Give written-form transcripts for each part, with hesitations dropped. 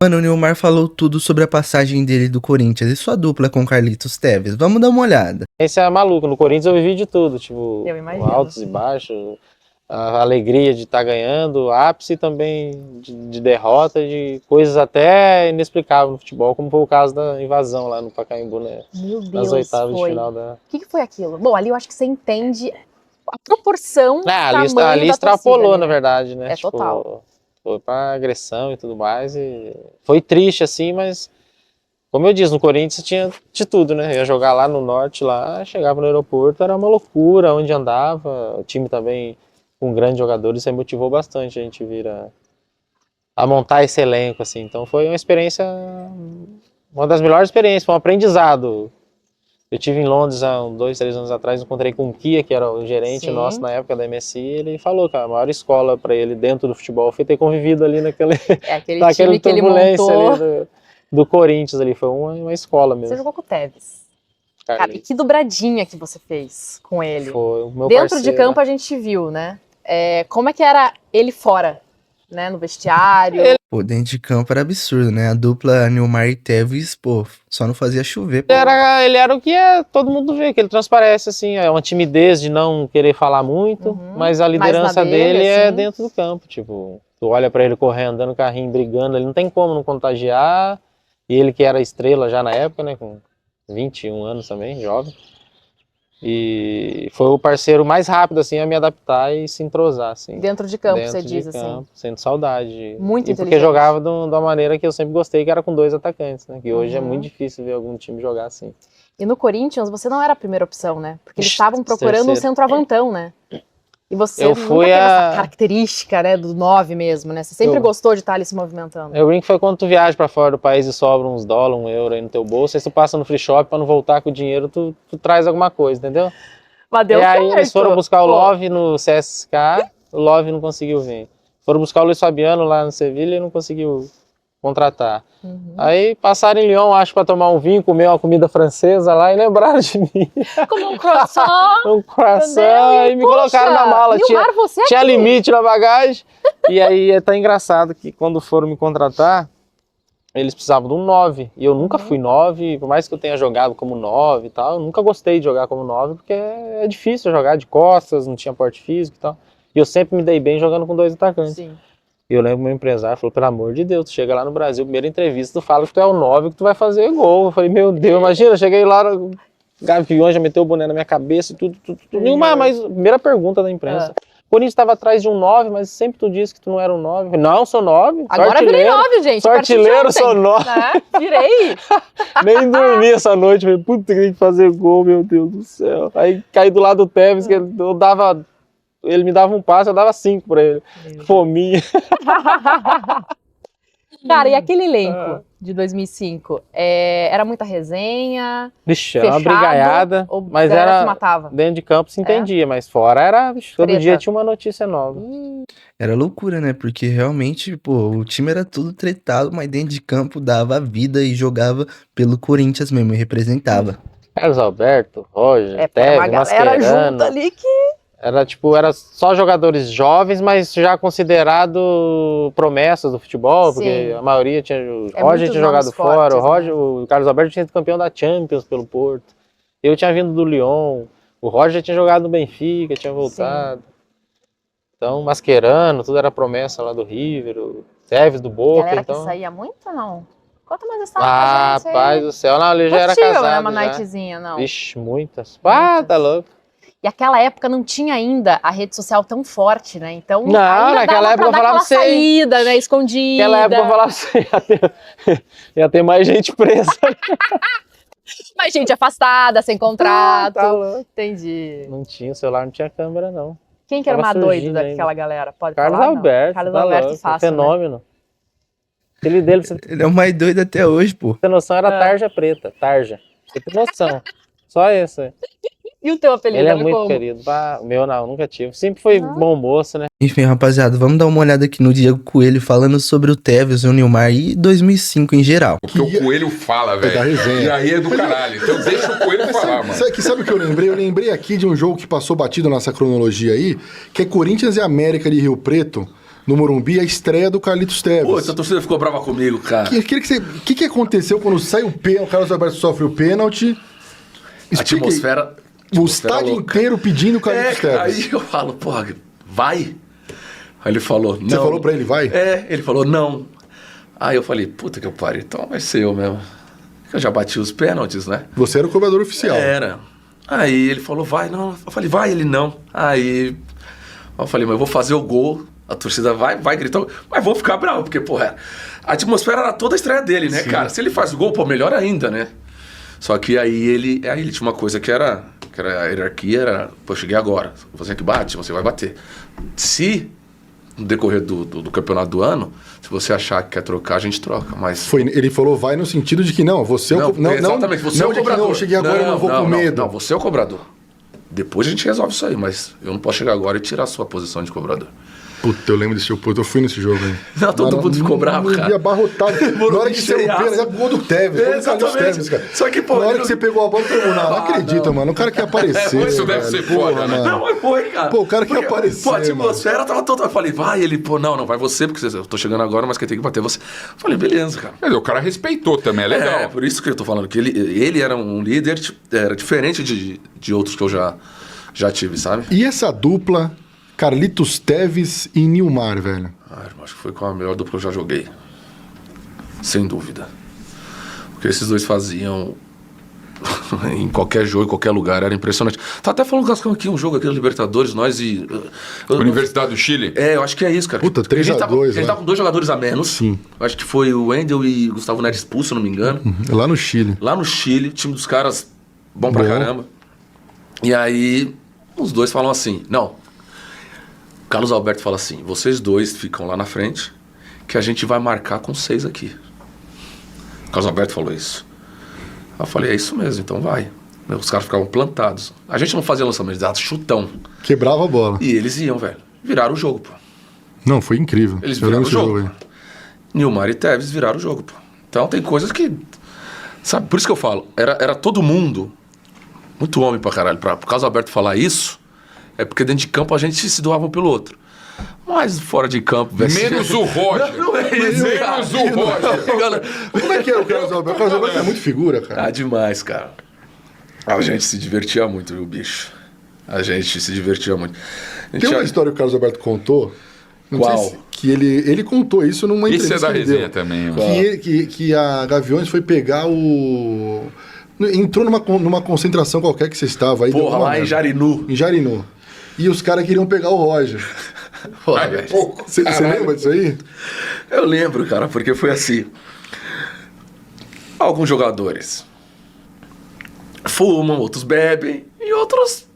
Mano, o Nilmar falou tudo sobre a passagem dele do Corinthians e sua dupla com Carlitos Tevez. Vamos dar uma olhada. Esse é maluco. No Corinthians eu vivi de tudo, tipo, altos e baixos, a alegria de estar ganhando, ápice também de derrota, de coisas até inexplicáveis no futebol, como foi o caso da invasão lá no Pacaembu, né? Meu Deus, nas oitavas de final da... O que foi aquilo? Bom, ali eu acho que você entende a proporção do tamanho ali da extrapolou, torcida, na verdade, né? É tipo, total. Foi pra agressão e tudo mais, e foi triste, assim, mas... Como eu disse, no Corinthians tinha de tudo, né? Eu ia jogar lá no norte, lá, chegava no aeroporto, era uma loucura onde andava. O time também, com grandes jogadores, isso motivou bastante a gente vir a montar esse elenco, assim. Então foi uma experiência, uma das melhores experiências, foi um aprendizado. Eu estive em Londres há 2, 3 anos atrás, encontrei com o Kia, que era o gerente nosso na época da MSI, ele falou que a maior escola para ele dentro do futebol foi ter convivido ali naquele time que ele montou. Ali do Corinthians ali, foi uma escola mesmo. Você jogou com o Tevez. Cara, e que dobradinha que você fez com ele. Foi o meu Dentro parceiro. De campo a gente viu, né? Como é que era ele fora, né? No vestiário. Pô, dentro de campo era absurdo, né? A dupla Nilmar e Tevez, pô, só não fazia chover. Pô. Ele era o que todo mundo vê, que ele transparece, assim, é uma timidez de não querer falar muito, mas a liderança dele é assim, dentro do campo, tipo, tu olha pra ele correndo, andando carrinho, brigando, ele não tem como não contagiar. E ele que era estrela já na época, né, com 21 anos também, jovem. E foi o parceiro mais rápido, assim, a me adaptar e se entrosar, assim. Dentro de campo, você diz, assim. Sendo saudade. Muito inteligente. Porque jogava de uma maneira que eu sempre gostei, que era com 2 atacantes, né, que hoje é muito difícil ver algum time jogar assim. E no Corinthians você não era a primeira opção, né? Porque eles estavam procurando um centroavantão, né? E você nunca teve essa característica, né, do 9 mesmo, né? Você sempre gostou de estar ali se movimentando. Eu brinco que foi quando tu viaja pra fora do país e sobra uns dólares, €1 aí no teu bolso, aí tu passa no free shop pra não voltar com o dinheiro, tu traz alguma coisa, entendeu? Mas deu certo. E aí eles foram buscar o Love no CSK, o Love não conseguiu vir. Foram buscar o Luiz Fabiano lá no Sevilha e não conseguiu contratar. Aí passaram em Lyon, acho, pra tomar um vinho, comer uma comida francesa lá e lembraram de mim. Como um croissant. Um croissant, e me colocaram na mala. Tinha limite na bagagem. E aí tá engraçado que quando foram me contratar, eles precisavam de um 9. E eu nunca fui 9, por mais que eu tenha jogado como 9 e tal, eu nunca gostei de jogar como 9, porque é difícil jogar de costas, não tinha porte físico e tal. E eu sempre me dei bem jogando com 2 atacantes. Sim. E eu lembro que o meu empresário falou, pelo amor de Deus, tu chega lá no Brasil, primeira entrevista, tu fala que tu é o 9, que tu vai fazer gol. Eu falei, meu Deus, imagina, eu cheguei lá, Gaviões já meteu o boné na minha cabeça e tudo. Nenhuma, mas primeira pergunta da imprensa. O Corinthians estava atrás de um 9, mas sempre tu disse que tu não era um 9. Não, sou 9. Agora virei 9, gente. Sou artilheiro, sou 9. Virei. Nem dormi essa noite, falei, puta, que tem que fazer gol, meu Deus do céu. Aí caí do lado do Tevez, que ele me dava um passe, eu dava 5 pra ele. Fominha. Cara, e aquele elenco de 2005? Era muita resenha? Vixe, era uma brigaiada. Mas era. Matava? Dentro de campo se entendia, mas fora era. Todo dia tinha uma notícia nova. Era loucura, né? Porque realmente, pô, o time era tudo tretado, mas dentro de campo dava vida e jogava pelo Corinthians mesmo e representava. Carlos Alberto, Roger, Tevez, uma galera junto ali que... Era só jogadores jovens, mas já considerado promessas do futebol, porque a maioria tinha... O Roger tinha jogado fora, o Carlos Alberto tinha sido campeão da Champions pelo Porto. Eu tinha vindo do Lyon, o Roger tinha jogado no Benfica, tinha voltado. Então, Mascherano, tudo era promessa lá do River, o Tevez do Boca. Galera então... que saía muito ou não? Conta mais essa rapaz do céu, não, ele já era casado. Né, uma nightzinha, não? Vixe, muitas. Tá louco. E aquela época não tinha ainda a rede social tão forte, né? Então, naquela época eu falava pra você. Saída, né? Escondida. Naquela época eu falava pra você, ia ter mais gente presa. Mais gente afastada, sem contrato. Entendi. Não tinha celular, não tinha câmera, não. Quem que era o mais doido daquela galera? Pode Carlos falar? Alberto. Carlos Alberto, fácil, fenômeno. Né? Ele é o mais doido até hoje, pô. Pra ter noção, era Tarja Preta. Tarja. Pra ter noção. Só esse. E o teu apelido? Ele é muito querido. O meu não, nunca tive. Sempre foi bom moço, né? Enfim, rapaziada, vamos dar uma olhada aqui no Diego Coelho falando sobre o Tevez, o Nilmar e 2005 em geral. O que o Coelho fala, velho. Da resenha. E aí é do caralho. Então deixa o Coelho falar, mano. Sabe o que eu lembrei? Eu lembrei aqui de um jogo que passou batido nessa cronologia aí, que é Corinthians e América de Rio Preto, no Morumbi, a estreia do Carlitos Tevez. Pô, essa torcida ficou brava comigo, cara. O que aconteceu quando sai o pênalti, o Carlos Alberto sofre o pênalti? A atmosfera o estádio inteiro pedindo o Carlitos Tevez. Aí eu falo, porra, vai? Aí ele falou, não. Você falou pra ele, vai? Ele falou, não. Aí eu falei, puta que eu pariu, então vai ser eu mesmo. Eu já bati os pênaltis, né? Você era o cobrador oficial. Era. Aí ele falou, vai, não. Eu falei, vai, ele não. Aí eu falei, mas eu vou fazer o gol, a torcida vai gritar, mas vou ficar bravo, porque, porra, a atmosfera era toda a estreia dele, né, cara? Se ele faz o gol, pô, melhor ainda, né? Só que aí ele tinha uma coisa que era a hierarquia, era, pô, cheguei agora, você que bate, você vai bater. Se no decorrer do campeonato do ano, se você achar que quer trocar, a gente troca, mas... Ele falou vai no sentido de que não, você não, exatamente, você é o cobrador. Não, cheguei agora, eu não vou com medo. Não, você é o cobrador. Depois a gente resolve isso aí, mas eu não posso chegar agora e tirar a sua posição de cobrador. Puta, eu lembro desse jogo, eu fui nesse jogo aí. Não, todo mundo ficou bravo, cara. Abarrotado. Na hora que você é o gol do Tevez. Exatamente. Cara. Só que, pô... Na hora que você pegou a bola, todo mundo, não acredita, mano. O cara quer aparecer. Isso deve ser foda, né? Não, mas foi, cara. Pô, o cara quer aparecer, pô, a atmosfera tava toda... Eu falei, vai, ele, pô, não, vai você, porque eu tô chegando agora, mas quem tem que bater você. Eu falei, beleza, cara. Mas o cara respeitou também, é legal. É, por isso que eu tô falando, que ele era um líder, era diferente de outros que eu já tive, sabe? E essa dupla... Carlitos Tevez e Nilmar, velho. Irmão, acho que foi com a melhor dupla que eu já joguei. Sem dúvida. Porque esses dois faziam em qualquer jogo, em qualquer lugar, era impressionante. Tá até falando, Gascão, aqui um jogo aqui na Libertadores, nós e... Universidade do Chile? Eu acho que é isso, cara. Puta, 3-2, Ele tá com 2 jogadores a menos. Sim. Acho que foi o Wendel e o Gustavo Nery expulso, se não me engano. Lá no Chile. Lá no Chile, o time dos caras, bom pra caramba. E aí, os dois falam assim, não... Carlos Alberto fala assim, vocês dois ficam lá na frente, que a gente vai marcar com 6 aqui. Carlos Alberto falou isso. Eu falei, é isso mesmo, então vai. Os caras ficavam plantados. A gente não fazia lançamento, eles davam chutão. Quebrava a bola. E eles iam, velho. Viraram o jogo, pô. Não, foi incrível. Eles viraram o jogo. Nilmar e Tevez viraram o jogo, pô. Então tem coisas que... Sabe, por isso que eu falo, era todo mundo, muito homem pra caralho, pro Carlos Alberto falar isso, é porque dentro de campo a gente se doava um pelo outro. Mas fora de campo... Menos o Roger. Não é isso, menos o Roger. Como é que era o Carlos Alberto? O Carlos Alberto é muito figura, cara. Ah, demais, cara. A gente se divertia muito, viu, bicho? A gente se divertia muito. Tem uma história que o Carlos Alberto contou... Qual? Que ele contou isso numa entrevista. Isso é da resenha também. Que a Gaviões foi pegar o... Entrou numa concentração qualquer que você estava aí. Porra, lá em Jarinu. Em Jarinu. E os caras queriam pegar o Roger. Porra, você lembra disso aí? Eu lembro, cara, porque foi assim. Alguns jogadores fumam, outros bebem e outros...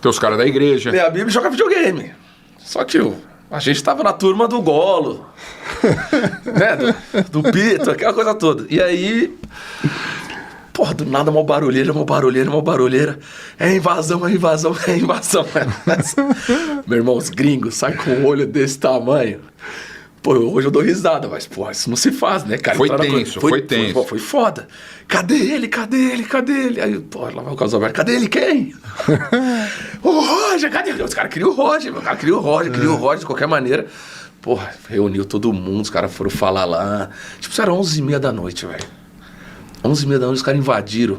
Tem os caras da igreja. Lê a Bíblia e joga videogame. Só que a gente tava na turma do Golo, né? Do Pito, aquela coisa toda. E aí... Porra, do nada, uma barulheira. É invasão. Meu irmão, os gringos saem com um olho desse tamanho. Pô, hoje eu dou risada, mas, porra, isso não se faz, né, cara? Foi tenso. Foi foda. Cadê ele? Aí, porra, lá vai o Carlos Alberto. Cadê ele? Quem? O Roger, cadê ele? Os caras queriam o Roger, queria o Roger de qualquer maneira. Porra, reuniu todo mundo, os caras foram falar lá. Tipo, isso era 11h30 da noite, velho. 11h30 da noite, os caras invadiram.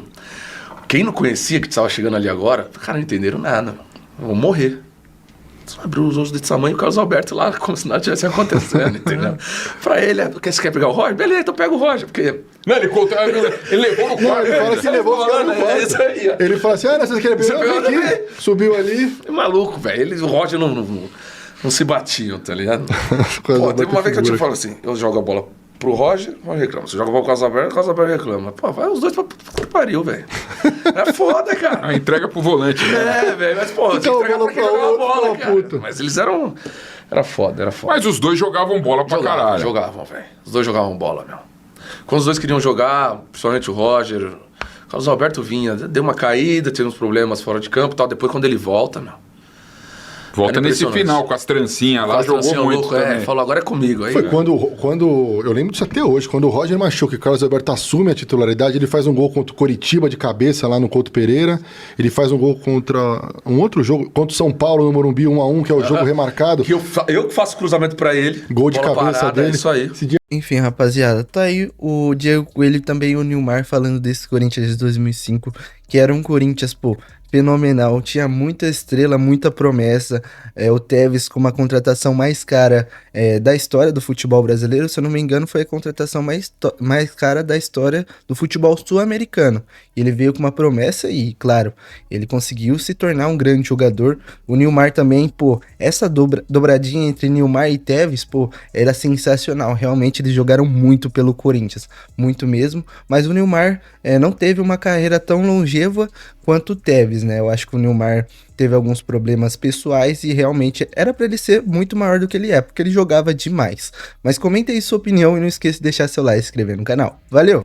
Quem não conhecia, que estava chegando ali agora, os caras não entenderam nada. Vão morrer. Abriu os olhos desse tamanho e o Carlos Alberto lá, como se nada tivesse acontecendo, entendeu? Pra ele, você quer pegar o Roger? Beleza, então pega o Roger, porque... Não, ele levou no quarto. Ele fala que levou os caras no quarto. É isso aí, ó. Ele fala assim, você quer pegar aqui? Subiu ali. É maluco, velho. O Roger não se batiam, tá ligado? Pô, teve uma vez que eu te falo assim, eu jogo a bola pro Roger, o Roger reclama. Você joga a bola pro Carlos Alberto reclama. Pô, vai os dois pra pariu, velho. É foda, cara. A entrega pro volante, né? É, velho, mas pô, você entrega pra quem jogar a bola, cara. Puta. Mas eles eram... Era foda. Mas os dois jogavam bola pra caralho. Jogavam, velho. Os dois jogavam bola, meu. Quando os dois queriam jogar, principalmente o Roger, o Carlos Alberto vinha, deu uma caída, tinha uns problemas fora de campo e tal. Depois, quando ele volta, meu... Volta Era nesse impressionante. final com as trancinhas lá, Quase jogou assim, muito louco, também. falou, agora é comigo. Aí, Foi quando. Eu lembro disso até hoje. Quando o Roger machuca e o Carlos Alberto assume a titularidade, ele faz um gol contra o Coritiba de cabeça lá no Couto Pereira. Ele faz um gol contra um outro jogo, contra o São Paulo no Morumbi 1-1, que é o jogo remarcado. Que eu que faço cruzamento pra ele. Gol de bola cabeça parada, dele. É isso aí. Esse dia Enfim, rapaziada, tá aí o Diego Coelho e também o Nilmar falando desse Corinthians de 2005, que era um Corinthians, pô, fenomenal, tinha muita estrela, muita promessa, o Tevez com uma contratação mais cara da história do futebol brasileiro, se eu não me engano foi a contratação mais cara da história do futebol sul-americano, ele veio com uma promessa e, claro, ele conseguiu se tornar um grande jogador. O Nilmar também, pô, essa dobradinha entre Nilmar e Tevez, pô, era sensacional, realmente eles jogaram muito pelo Corinthians, muito mesmo, mas o Nilmar não teve uma carreira tão longeva quanto o Tevez, né? Eu acho que o Nilmar teve alguns problemas pessoais e realmente era pra ele ser muito maior do que ele é, porque ele jogava demais. Mas comenta aí sua opinião e não esqueça de deixar seu like e se inscrever no canal. Valeu!